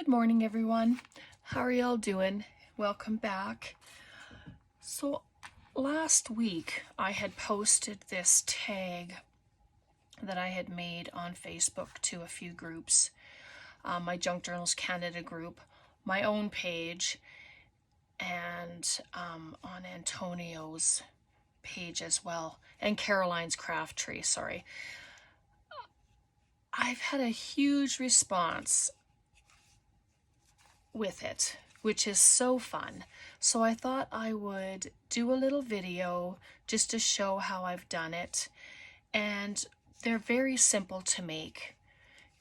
Good morning, everyone. How are y'all doing? Welcome back. So last week I had posted this tag that I had made on Facebook to a few groups, my Junk Journals Canada group, my own page, and on Antonio's page as well, and Caroline's Craft Tree, sorry. I've had a huge response with it, which is so fun. So I thought I would do a little video just to show how I've done it. And they're very simple to make.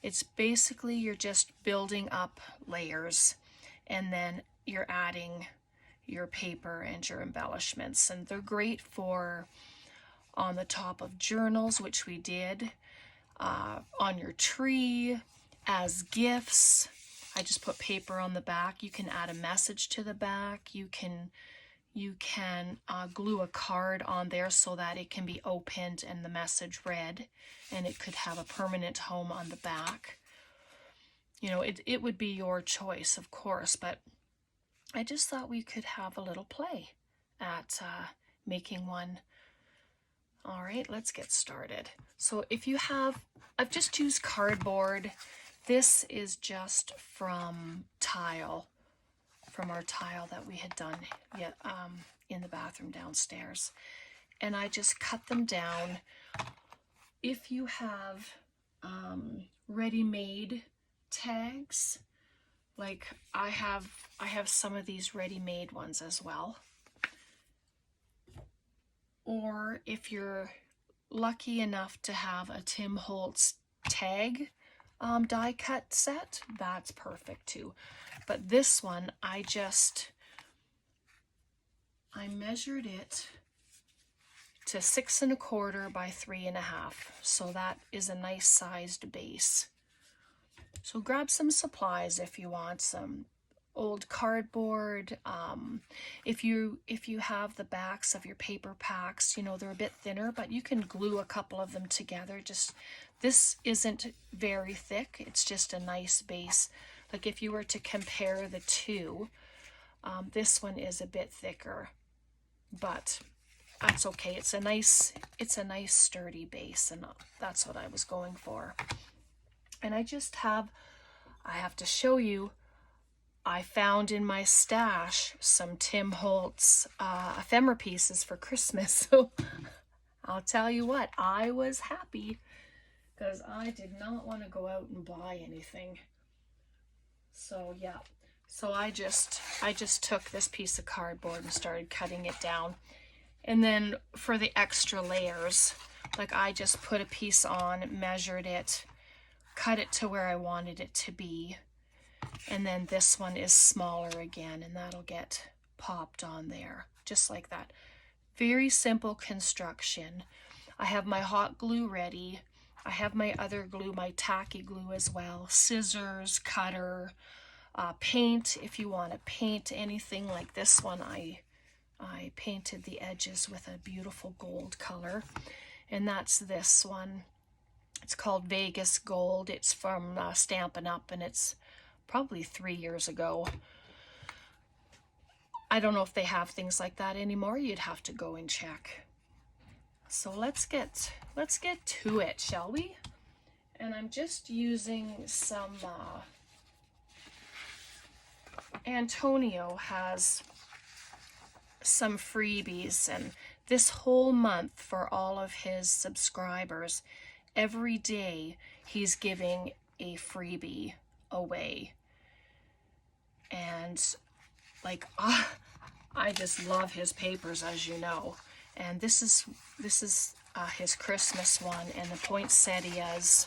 It's basically you're just building up layers and then you're adding your paper and your embellishments. And they're great for on the top of journals, which we did, on your tree, as gifts. I just put paper on the back. You can add a message to the back. You can glue a card on there so that it can be opened and the message read, and it could have a permanent home on the back. You know, it would be your choice, of course, but I just thought we could have a little play at making one. All right, let's get started. So if you have, I've just used cardboard. This is just from tile, from our tile that we had done in the bathroom downstairs. And I just cut them down. If you have ready-made tags, like I have some of these ready-made ones as well. Or if you're lucky enough to have a Tim Holtz tag die cut set, that's perfect too. But this one, I measured it to 6 1/4 by 3 1/2, so that is a nice sized base. So grab some supplies if you want some old cardboard. If you have the backs of your paper packs, you know, they're a bit thinner, but you can glue a couple of them together. This isn't very thick, it's just a nice base. Like if you were to compare the two, this one is a bit thicker, but that's okay. It's a nice sturdy base, and that's what I was going for. And I have to show you, I found in my stash some Tim Holtz ephemera pieces for Christmas. So I'll tell you what, I was happy because I did not want to go out and buy anything. So yeah, so I just took this piece of cardboard and started cutting it down. And then for the extra layers, like I just put a piece on, measured it, cut it to where I wanted it to be. And then this one is smaller again, and that'll get popped on there, just like that. Very simple construction. I have my hot glue ready. I have my other glue, my tacky glue as well, scissors, cutter, paint. If you want to paint anything like this one, I painted the edges with a beautiful gold color, and that's this one. It's called Vegas Gold. It's from Stampin' Up, and it's probably 3 years ago. I don't know if they have things like that anymore. You'd have to go and check. So let's get to it, shall we? And I'm just using some Antonio has some freebies, and this whole month for all of his subscribers, every day he's giving a freebie away. And like I just love his papers, as you know. And this is his Christmas one, and the poinsettias,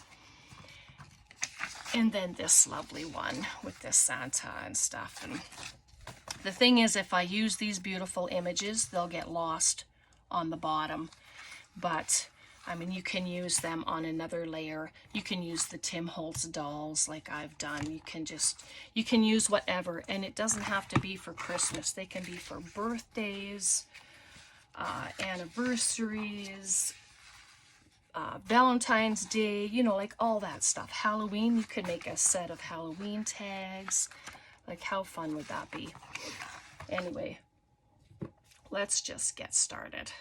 and then this lovely one with this Santa and stuff. And the thing is, if I use these beautiful images, they'll get lost on the bottom. But I mean, you can use them on another layer. You can use the Tim Holtz dolls like I've done. You can use whatever, and it doesn't have to be for Christmas. They can be for birthdays, anniversaries, Valentine's Day, you know, like all that stuff. Halloween, you could make a set of Halloween tags. Like, how fun would that be? Anyway, let's just get started.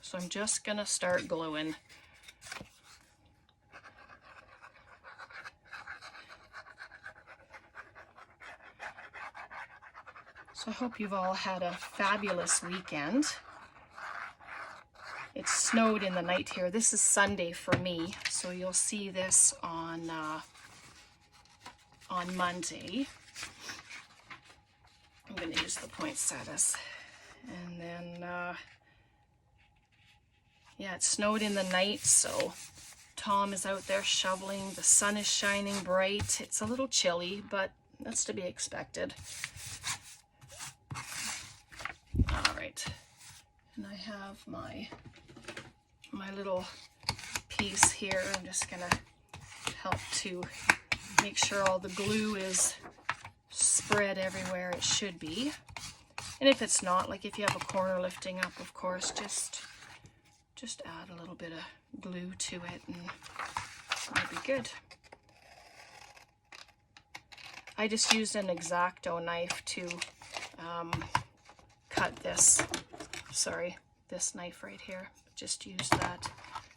So I'm just gonna start gluing. So I hope you've all had a fabulous weekend. It snowed in the night here. This is Sunday for me, so you'll see this on Monday. I'm going to use the poinsettias. And then, yeah, it snowed in the night, so Tom is out there shoveling. The sun is shining bright. It's a little chilly, but that's to be expected. All right, and I have my little piece here. I'm just gonna help to make sure all the glue is spread everywhere it should be. And if it's not, like if you have a corner lifting up, of course, just add a little bit of glue to it and it'll be good. I just used an X-Acto knife to cut this. Sorry, this knife right here. Just use that.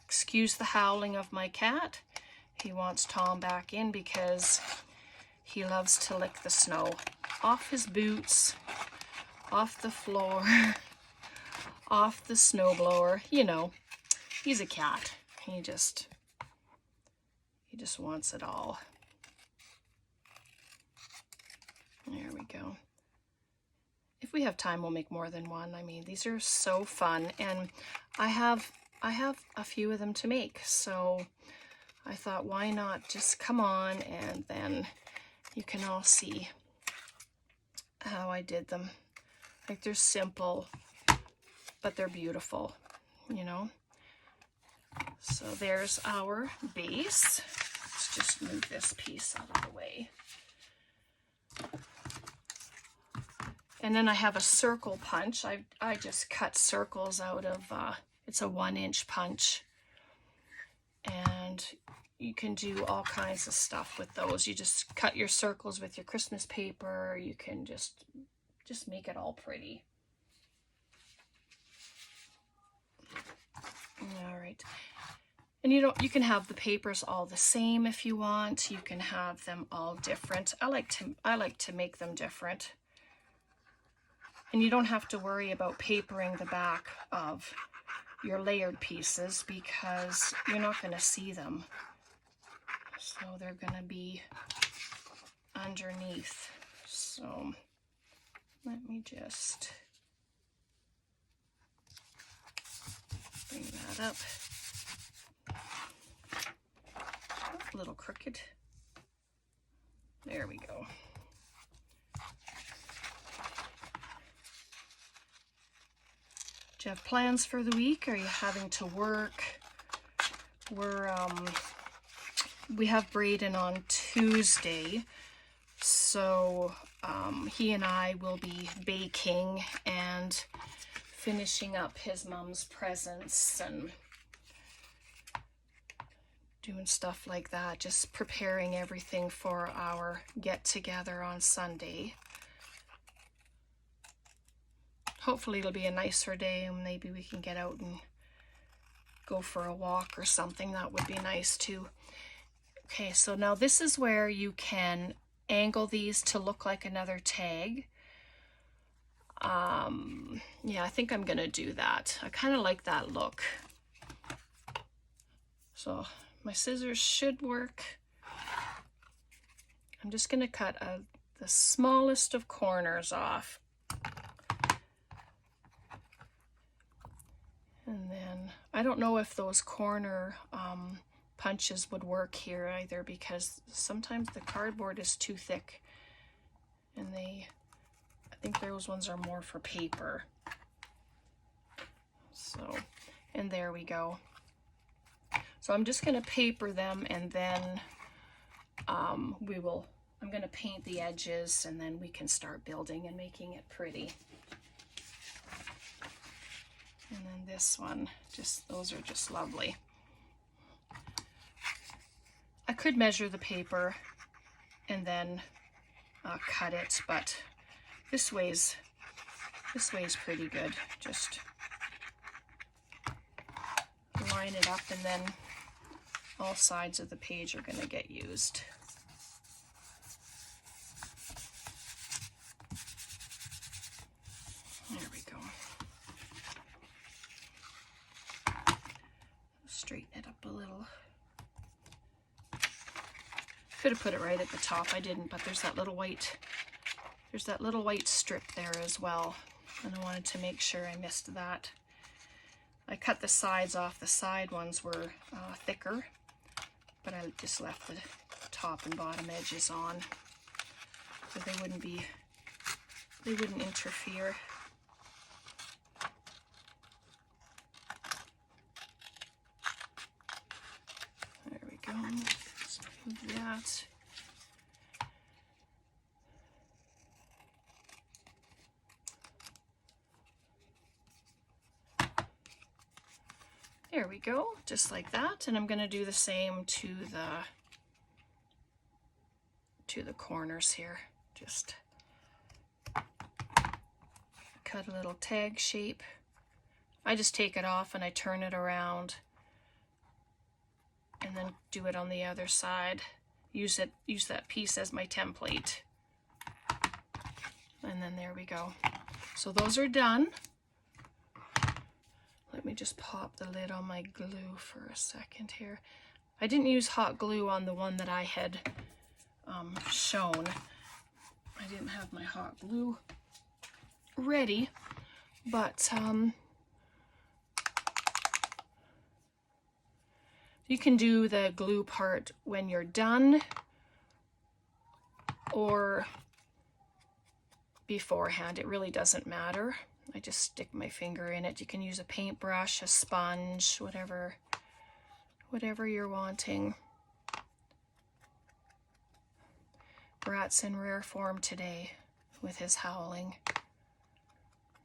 Excuse the howling of my cat. He wants Tom back in because he loves to lick the snow off his boots, off the floor, off the snowblower. You know, he's a cat. He just wants it all. There we go. If we have time, we'll make more than one. I mean, these are so fun, and I have a few of them to make, so I thought, why not just come on, and then you can all see how I did them. Like, they're simple, but they're beautiful, you know? So there's our base. Let's just move this piece out of the way. And then I have a circle punch. I just cut circles out of, it's a 1-inch punch. And you can do all kinds of stuff with those. You just cut your circles with your Christmas paper. You can just make it all pretty. All right. And you can have the papers all the same if you want. You can have them all different. I like to make them different. And you don't have to worry about papering the back of your layered pieces because you're not going to see them. So they're going to be underneath. So let me just bring that up. A little crooked. There we go. Do you have plans for the week? Are you having to work? We have Braden on Tuesday, so he and I will be baking and finishing up his mom's presents and doing stuff like that, just preparing everything for our get-together on Sunday. Hopefully it'll be a nicer day and maybe we can get out and go for a walk or something. That would be nice too. Okay, so now this is where you can angle these to look like another tag. Yeah, I think I'm gonna do that. I kind of like that look. So my scissors should work. I'm just gonna cut the smallest of corners off. And then I don't know if those corner punches would work here either because sometimes the cardboard is too thick and I think those ones are more for paper. So, and there we go. So I'm just going to paper them and then I'm going to paint the edges and then we can start building and making it pretty. And then this one, those are just lovely. I could measure the paper and then cut it, but this way's pretty good. Just line it up, and then all sides of the page are going to get used. There we go. Straighten it up a little. Could have put it right at the top. I didn't, but there's that little white strip there as well, and I wanted to make sure I missed that. I cut the sides off. The side ones were thicker, but I just left the top and bottom edges on so they wouldn't interfere. There we go. Let's move that. There we go, just like that. And I'm going to do the same to the corners here. Just cut a little tag shape. I just take it off and I turn it around and then do it on the other side. Use that piece as my template. And then there we go. So those are done. Let me just pop the lid on my glue for a second here. I didn't use hot glue on the one that I had shown. I didn't have my hot glue ready, but you can do the glue part when you're done or beforehand. It really doesn't matter. I just stick my finger in it. You can use a paintbrush, a sponge, whatever you're wanting. Brat's in rare form today with his howling.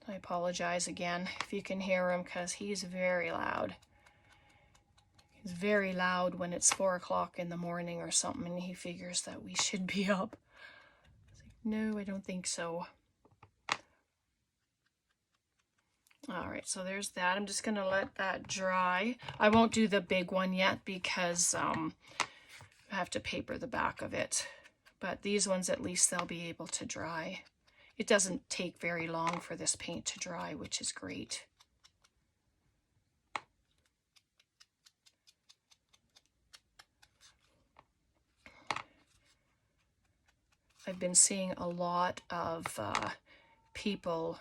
I apologize again if you can hear him, because he's very loud. He's very loud when it's 4 o'clock in the morning or something and he figures that we should be up. I was like, no, I don't think so. All right, so there's that. I'm just gonna let that dry. I won't do the big one yet because I have to paper the back of it. But these ones, at least they'll be able to dry. It doesn't take very long for this paint to dry, which is great. I've been seeing a lot of people,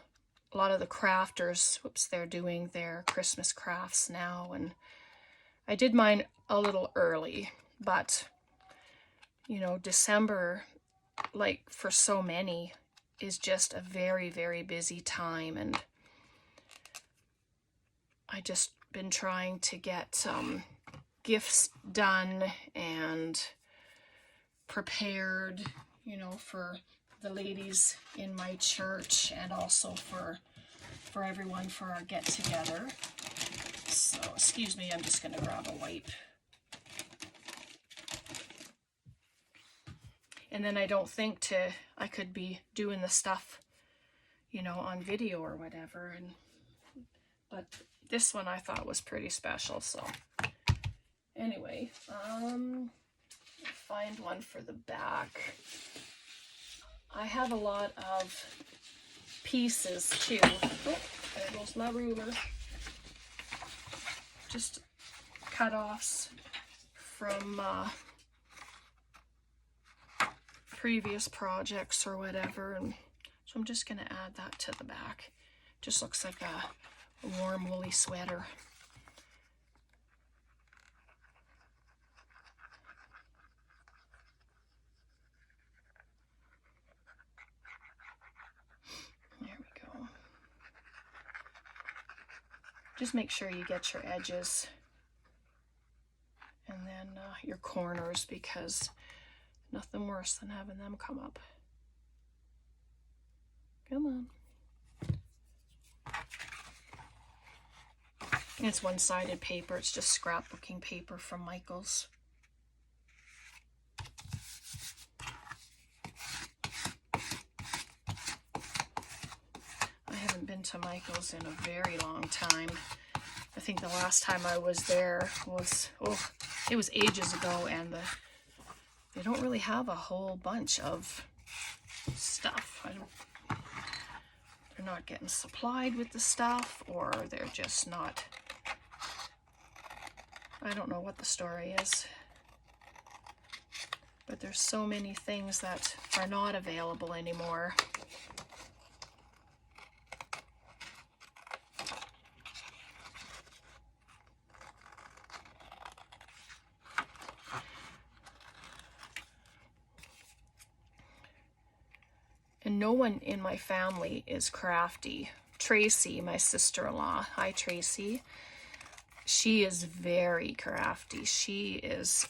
a lot of the crafters, they're doing their Christmas crafts now, and I did mine a little early, but you know, December, like for so many, is just a very, very busy time, and I just been trying to get gifts done and prepared, you know, for the ladies in my church and also for everyone for our get-together. So, excuse me, I'm just going to grab a wipe. And then I don't think I could be doing the stuff, you know, on video or whatever. But this one I thought was pretty special. So anyway, find one for the back. I have a lot of pieces too. Oh, there goes my ruler. Just cut-offs from previous projects or whatever, and so I'm just going to add that to the back. Just looks like a warm woolly sweater. There we go. Just make sure you get your edges and then your corners, because nothing worse than having them come up. Come on. It's one-sided paper. It's just scrapbooking paper from Michaels. I haven't been to Michaels in a very long time. I think the last time I was there was, oh, it was ages ago, and they don't really have a whole bunch of stuff. They're not getting supplied with the stuff, or they're just not, I don't know what the story is. But there's so many things that are not available anymore. And no one in my family is crafty. Tracy, my sister-in-law, hi Tracy, she is very crafty. She is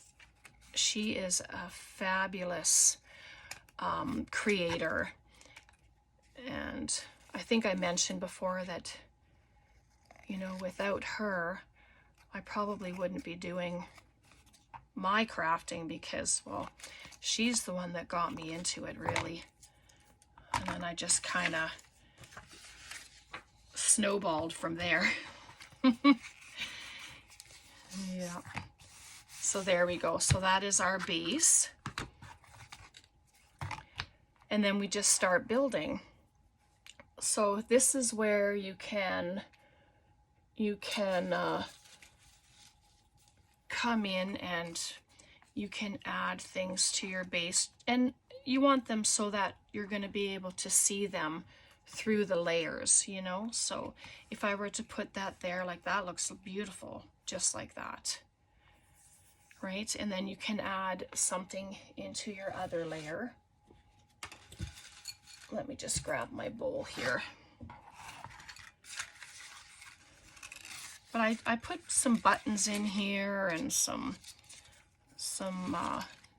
a fabulous creator. And I think I mentioned before that, you know, without her, I probably wouldn't be doing my crafting because, well, she's the one that got me into it, really. And then I just kind of snowballed from there. Yeah. So there we go. So that is our base. And then we just start building. So this is where you can come in and you can add things to your base, and you want them so that you're going to be able to see them through the layers, you know. So if I were to put that there, like that looks beautiful, just like that, right? And then you can add something into your other layer. Let me just grab my bowl here. But I put some buttons in here and some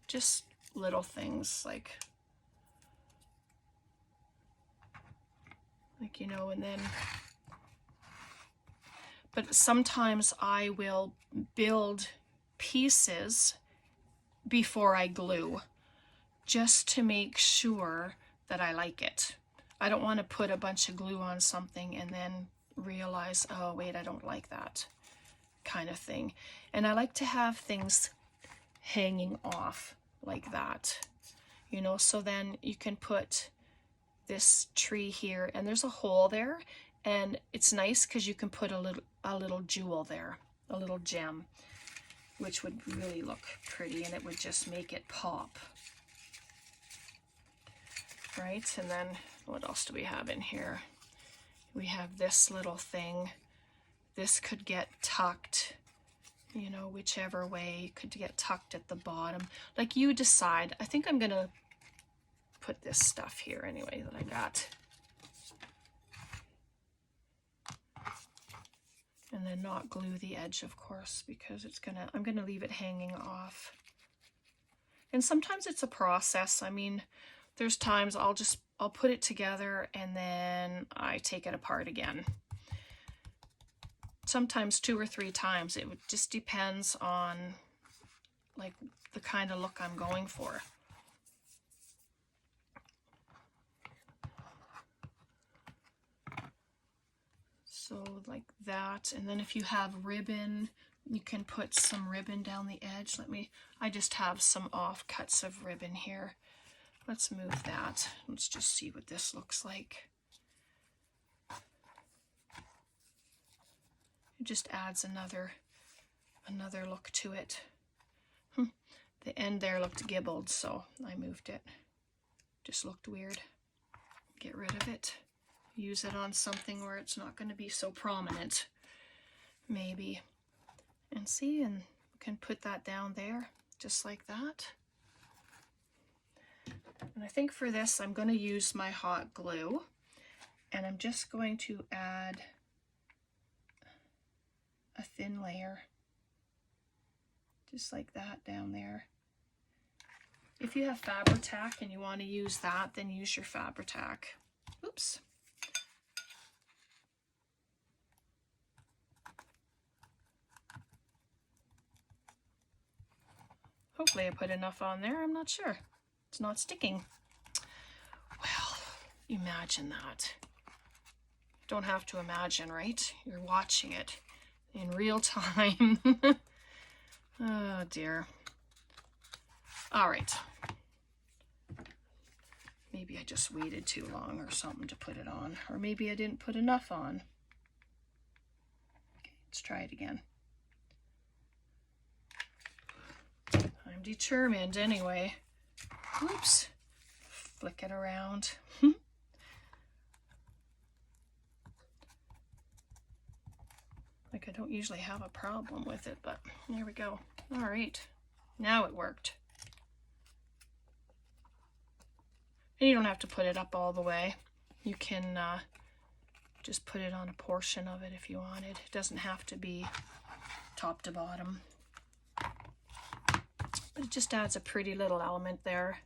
just little things like, you know, and then, but sometimes I will build pieces before I glue, just to make sure that I like it. I don't want to put a bunch of glue on something and then realize, oh wait, I don't like that, kind of thing. And I like to have things hanging off like that, you know, so then you can put this tree here and there's a hole there, and it's nice because you can put a little jewel there, a little gem, which would really look pretty, and it would just make it pop, right? And then what else do we have in here? We have this little thing. This could get tucked, you know, whichever way. Could get tucked at the bottom, like you decide. I think I'm gonna put this stuff here anyway that I got, and then not glue the edge, of course, because I'm gonna leave it hanging off. And sometimes it's a process. I mean, there's times I'll put it together and then I take it apart again. Sometimes 2 or 3 times. It just depends on like the kind of look I'm going for. So like that. And then if you have ribbon, you can put some ribbon down the edge. I just have some offcuts of ribbon here. Let's move that. Let's just see what this looks like. It just adds another look to it. The end there looked gibbled, so I moved it. Just looked weird. Get rid of it. Use it on something where it's not going to be so prominent, maybe. And see, and we can put that down there, just like that. And I think for this, I'm going to use my hot glue, and I'm just going to add a thin layer, just like that down there. If you have Fabri-Tac and you want to use that, then use your Fabri-Tac. Oops. Hopefully I put enough on there. I'm not sure. It's not sticking. Well, imagine that. Don't have to imagine, right? You're watching it in real time. Oh dear. All right. Maybe I just waited too long or something to put it on. Or maybe I didn't put enough on. Okay, let's try it again. I'm determined anyway. Oops. Flick it around. Like, I don't usually have a problem with it, but there we go. All right. Now it worked. And you don't have to put it up all the way. You can just put it on a portion of it if you wanted. It doesn't have to be top to bottom. But it just adds a pretty little element there.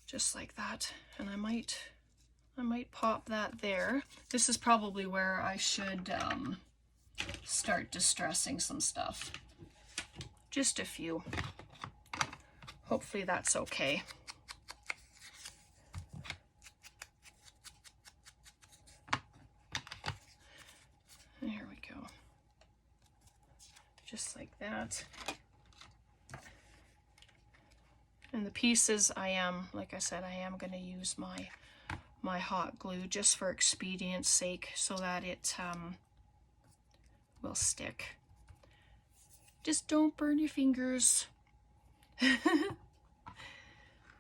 Just like that. And I might pop that there. This is probably where I should start distressing some stuff. Just a few. Hopefully that's okay. There we go. Just like that. And the pieces like I said, I am going to use my hot glue just for expedience sake so that it will stick. Just don't burn your fingers.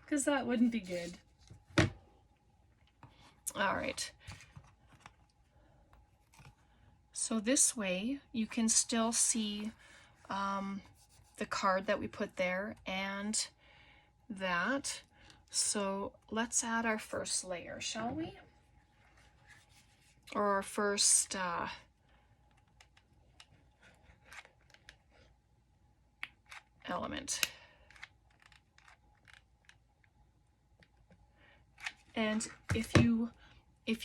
Because that wouldn't be good. All right. So this way you can still see the card that we put there and that. So let's add our first layer, shall we? Or our first element. And if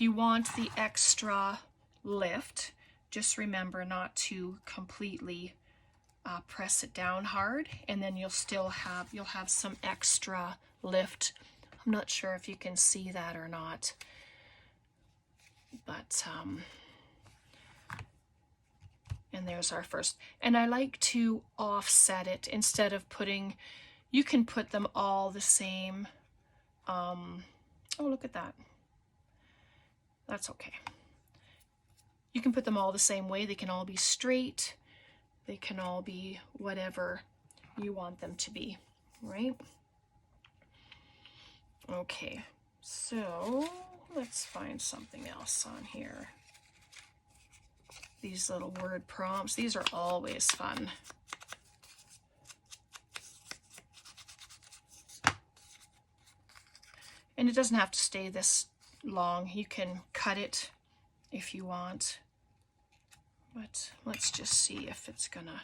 you want the extra lift, just remember not to completely press it down hard, and then you'll have some extra lift. I'm not sure if you can see that or not, but and there's our first. And I like to offset it instead of putting. You can put them all the same. Oh, look at that. That's okay. You can put them all the same way. They can all be straight. They can all be whatever you want them to be, right? Okay, so let's find something else on here. These little word prompts, these are always fun. And it doesn't have to stay this long. You can cut it if you want. But let's just see if it's gonna,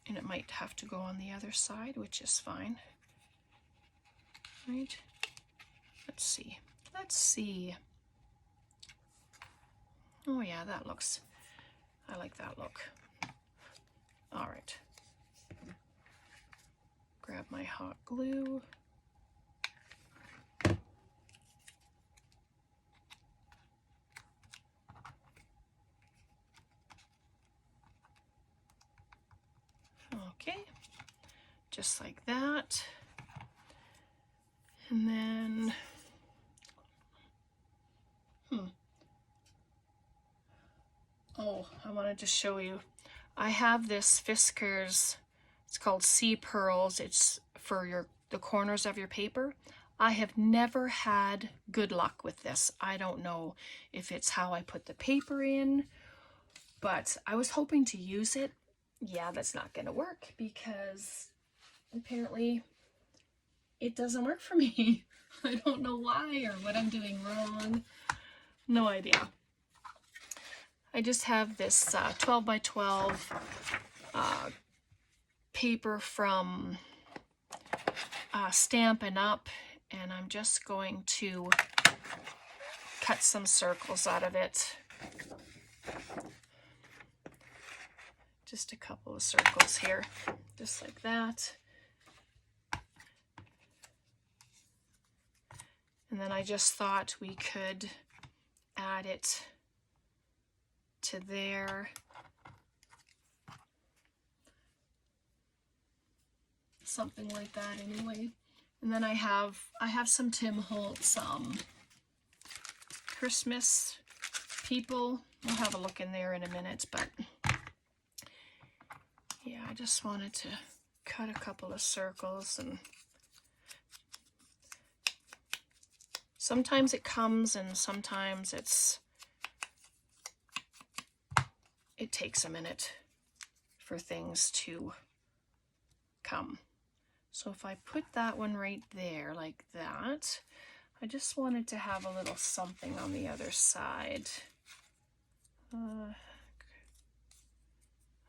and it might have to go on the other side, which is fine. Right? Let's see. Let's see. Oh yeah, that looks, I like that look. All right. Grab my hot glue. Okay, just like that. And then, oh, I wanted to show you. I have this Fiskars, it's called Sea Pearls. It's for the corners of your paper. I have never had good luck with this. I don't know if it's how I put the paper in, but I was hoping to use it. Yeah, that's not going to work because apparently it doesn't work for me. I don't know why or what I'm doing wrong. No idea. I just have this 12 by 12 paper from Stampin' Up, and I'm just going to cut some circles out of it. just a couple of circles here, just like that. And then I just thought we could add it to there. Something like that anyway. And then I have some Tim Holtz Christmas people. We'll have a look in there in a minute, but yeah, I just wanted to cut a couple of circles, and sometimes it comes and sometimes it takes a minute for things to come. So if I put that one right there like that, I just wanted to have a little something on the other side. How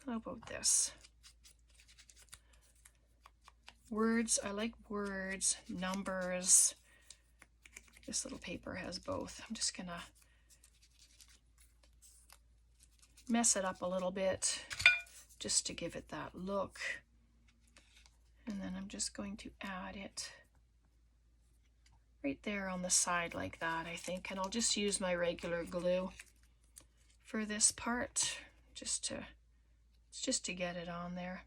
about this? Words, I like words, numbers. This little paper has both. I'm just gonna mess it up a little bit just to give it that look. And then I'm just going to add it right there on the side like that, I think. And I'll just use my regular glue for this part, just to get it on there.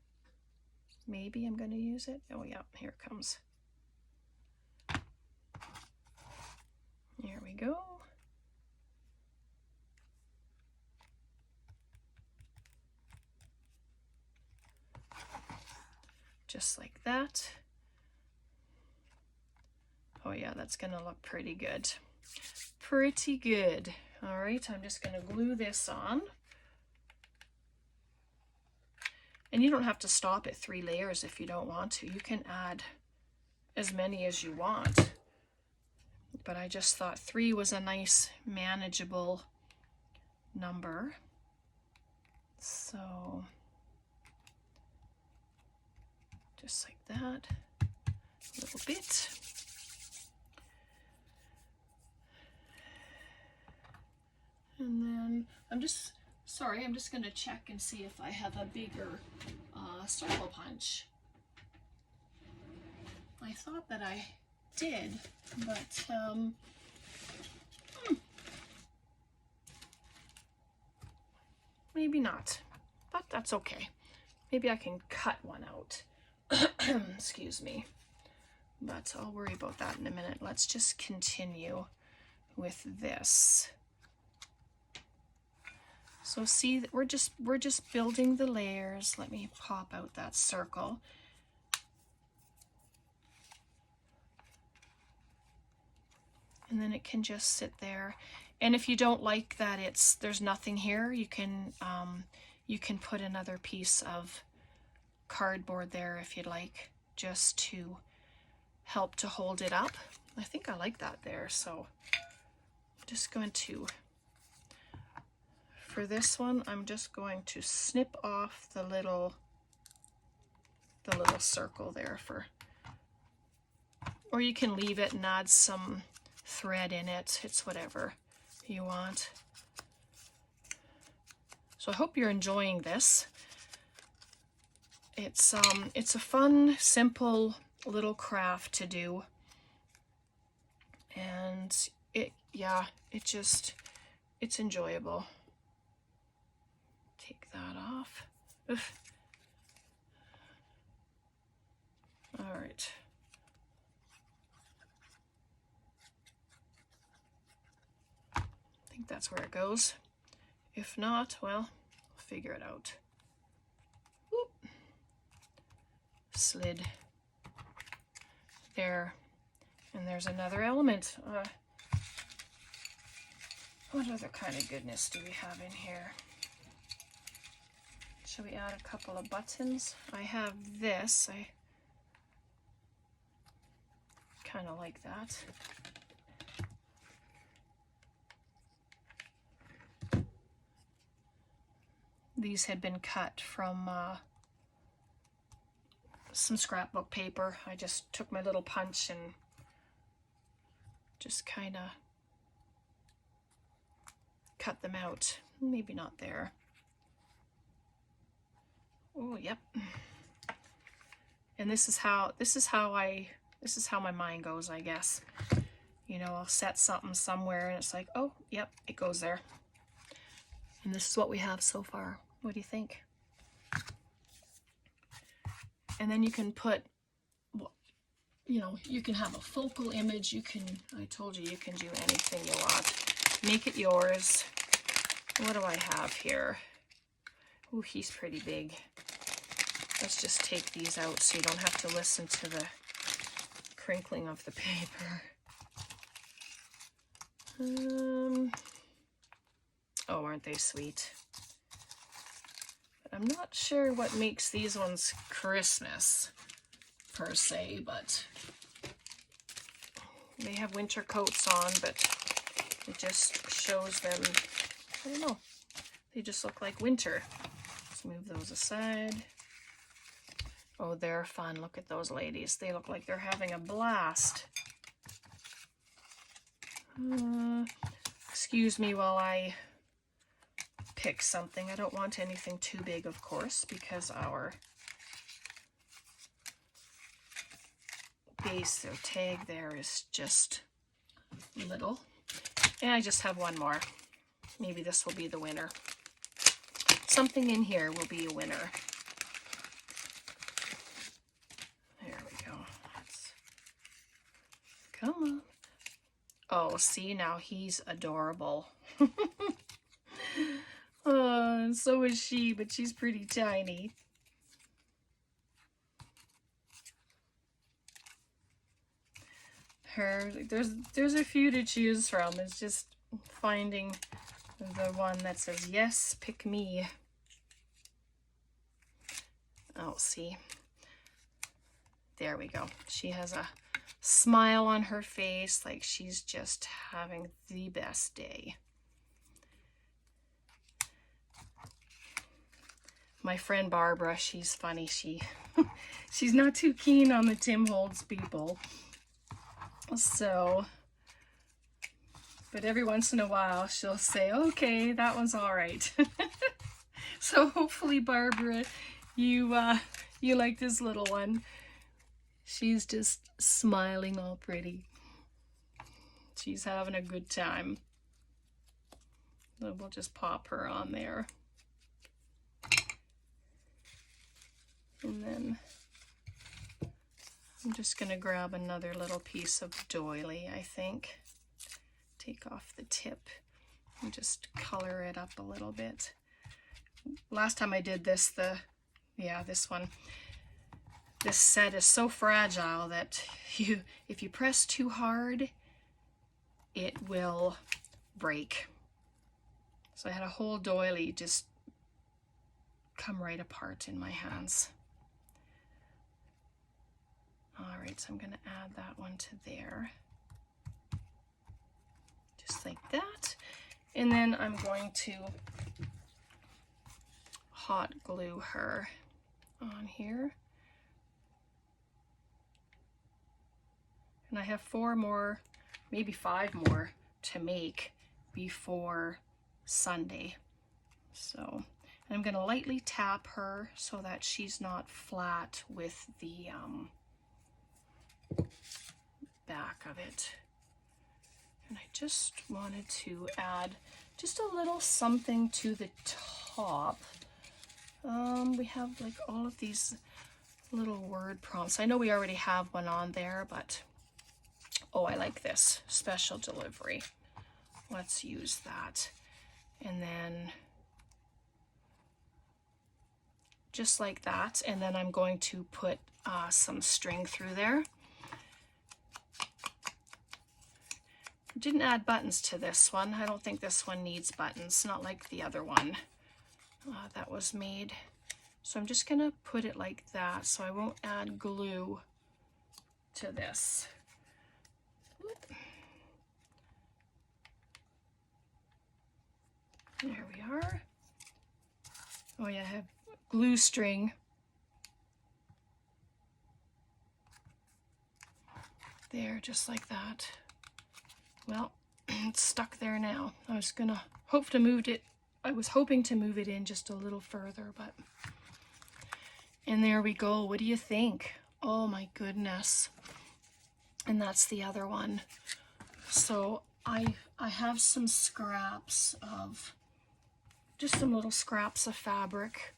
Maybe I'm going to use it. Oh yeah, here it comes. Here we go. Just like that. Oh yeah, that's gonna look pretty good. Pretty good. All right, I'm just gonna glue this on. And you don't have to stop at 3 layers if you don't want to. You can add as many as you want. But I just thought 3 was a nice, manageable number. So just like that, a little bit. And then I'm just going to check and see if I have a bigger circle punch. I thought that I did, but maybe not, but that's okay. Maybe I can cut one out. Excuse me. But I'll worry about that in a minute. Let's just continue with this. So see, we're just building the layers. Let me pop out that circle. And then it can just sit there. And if you don't like that there's nothing here, you can put another piece of cardboard there if you'd like, just to help to hold it up. I think I like that there, so I'm just going to, for this one, I'm just going to snip off the little circle there or you can leave it and add some thread in it. It's whatever you want. So I hope you're enjoying this. It's a fun, simple little craft to do, and it's enjoyable. Take that off. Oof. All right. I think that's where it goes. If not, well, we'll figure it out. Whoop. Slid there, and there's another element. What other kind of goodness do we have in here? Shall we add a couple of buttons? I have this. I kind of like that. These had been cut from some scrapbook paper. I just took my little punch and just kind of cut them out. Maybe not there. Oh, yep. And this is how my mind goes, I guess. You know, I'll set something somewhere and it's like, oh, yep, it goes there. And this is what we have so far. What do you think? And then you can put, you know, you can have a focal image. You can, I told you, you can do anything you want. Make it yours. What do I have here? Oh, he's pretty big. Let's just take these out so you don't have to listen to the crinkling of the paper. Oh, aren't they sweet? I'm not sure what makes these ones Christmas per se, but they have winter coats on, but it just shows them, I don't know, they just look like winter. Let's move those aside. Oh, they're fun. Look at those ladies. They look like they're having a blast. Excuse me while I pick something. I don't want anything too big, of course, because our base or tag there is just little. And I just have one more. Maybe this will be the winner. Something in here will be a winner. There we go. Come on. Oh, see, now he's adorable. Oh, so is she, but she's pretty tiny. There's a few to choose from. It's just finding the one that says, yes, pick me. Oh, see. There we go. She has a smile on her face like she's just having the best day. My friend Barbara, she's funny. She's not too keen on the Tim Holtz people. So, but every once in a while she'll say, okay, that one's all right. So hopefully, Barbara, you like this little one. She's just smiling all pretty. She's having a good time. So we'll just pop her on there. And then I'm just going to grab another little piece of doily, I think. Take off the tip and just color it up a little bit. Last time I did this, this one, this set is so fragile that if you press too hard, it will break. So I had a whole doily just come right apart in my hands. All right, so I'm going to add that one to there. Just like that. And then I'm going to hot glue her on here. And I have 4 more, maybe 5 more to make before Sunday. So, and I'm going to lightly tap her so that she's not flat with the back of it. And I just wanted to add just a little something to the top. We have like all of these little word prompts. I know we already have one on there, but oh, I like this. Special delivery. Let's use that. And then just like that. And then I'm going to put some string through there. Didn't add buttons to this one. I don't think this one needs buttons, not like the other one that was made. So I'm just gonna put it like that so I won't add glue to this. There we are. Oh yeah, I have glue string. There, just like that. Well, it's stuck there now. I was hoping to move it in just a little further, but And there we go. What do you think? Oh my goodness. And that's the other one. So I have some scraps of, just some little scraps of fabric.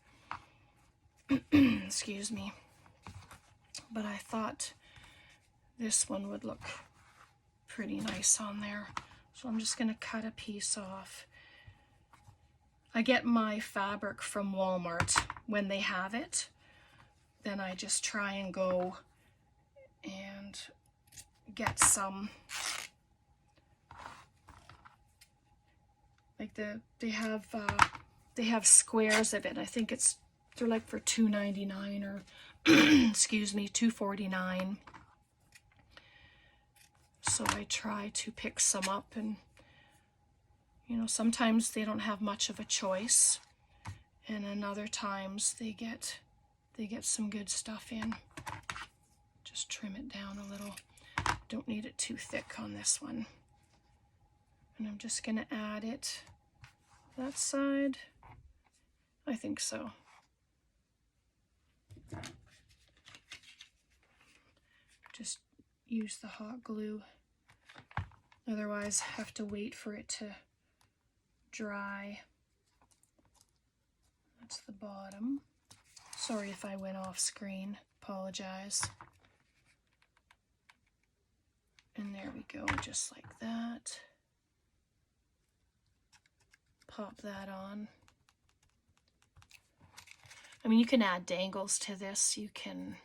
Excuse me. But I thought this one would look pretty nice on there. So I'm just going to cut a piece off. I get my fabric from Walmart when they have it. Then I just try and go and get some, like they have squares of it. I think they're like for $2.99 or excuse me, $2.49. So I try to pick some up, and you know, sometimes they don't have much of a choice, and then other times they get some good stuff in. Just trim it down a little. Don't need it too thick on this one. And I'm just going to add it that side. I think so. Just use the hot glue. Otherwise, have to wait for it to dry. That's the bottom. Sorry if I went off screen. Apologize. And there we go, just like that. Pop that on. I mean, you can add dangles to this. You can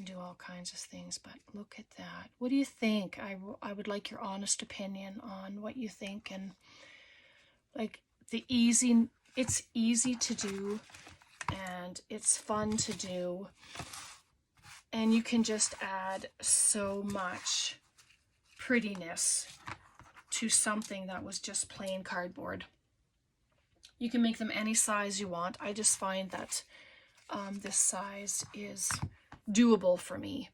do all kinds of things, but look at that. What do you think? I would like your honest opinion on what you think. And like it's easy to do, and it's fun to do, and you can just add so much prettiness to something that was just plain cardboard. You can make them any size you want. I just find that this size is doable for me,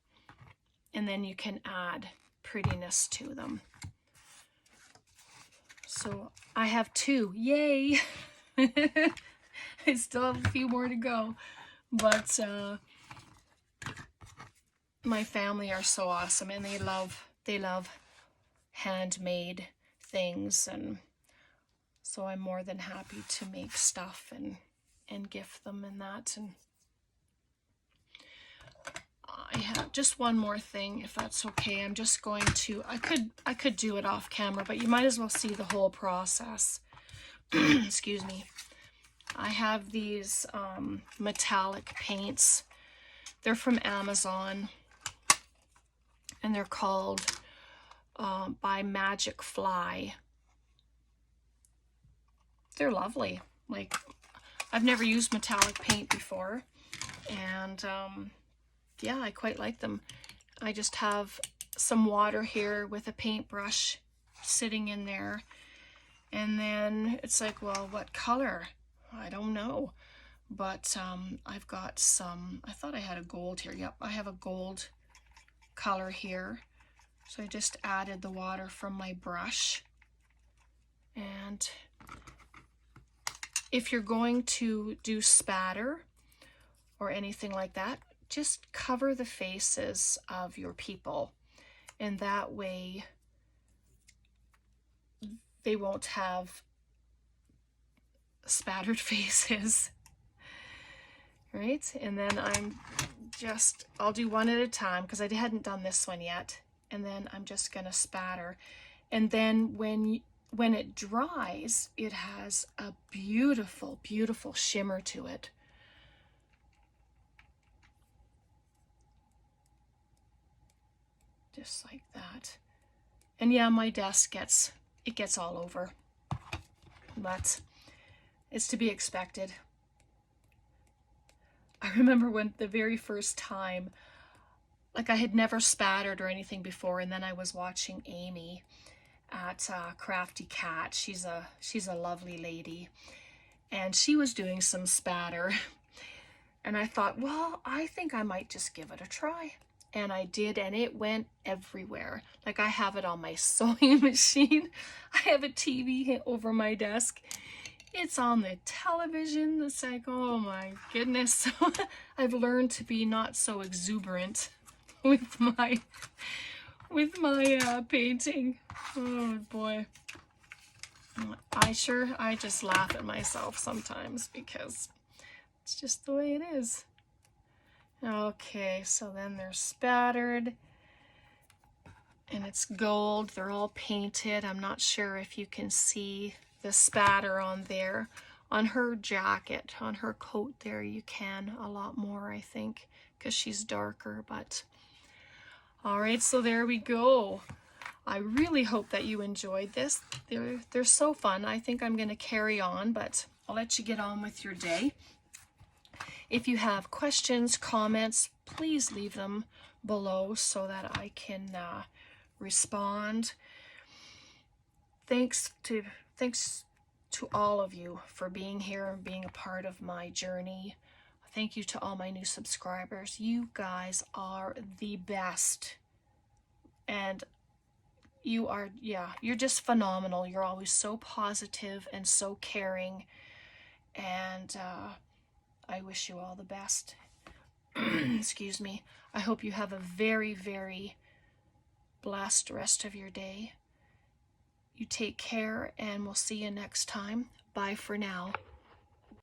and then you can add prettiness to them. So I have 2. Yay! I still have a few more to go, but my family are so awesome, and they love handmade things, and so I'm more than happy to make stuff and gift them and that. And I have just one more thing, if that's okay. I'm just going to, I could do it off camera, but you might as well see the whole process. Excuse me. I have these metallic paints. They're from Amazon, and they're called by Magic Fly. They're lovely. Like, I've never used metallic paint before, and yeah, I quite like them. I just have some water here with a paintbrush sitting in there, and then it's like, well, what color? I don't know, but I've got some, I thought I had a gold here. Yep, I have a gold color here. So I just added the water from my brush. And if you're going to do spatter or anything like that, just cover the faces of your people, and that way they won't have spattered faces, right? And then I'll do one at a time because I hadn't done this one yet, and then I'm just gonna spatter, and then when it dries, it has a beautiful, beautiful shimmer to it. Just like that. And yeah, my desk gets all over, but it's to be expected. I remember when the very first time, like, I had never spattered or anything before, and then I was watching Amy at Crafty Cat. She's a lovely lady, and she was doing some spatter, and I thought, well, I think I might just give it a try. And I did, and it went everywhere. Like, I have it on my sewing machine. I have a TV over my desk. it's on the television. It's like, oh my goodness. So I've learned to be not so exuberant with my painting. Oh boy. I just laugh at myself sometimes because it's just the way it is. Okay, so then they're spattered and it's gold. They're all painted. I'm not sure if you can see the spatter on there. On her jacket, on her coat there, you can a lot more, I think, because she's darker, but all right, so there we go. I really hope that you enjoyed this. They're so fun. I think I'm going to carry on, but I'll let you get on with your day. If you have questions, comments, please leave them below so that I can respond. Thanks to all of you for being here and being a part of my journey. Thank you to all my new subscribers. You guys are the best. And you're just phenomenal. You're always so positive and so caring. And I wish you all the best. Excuse me. I hope you have a very, very blessed rest of your day. You take care, and we'll see you next time. Bye for now.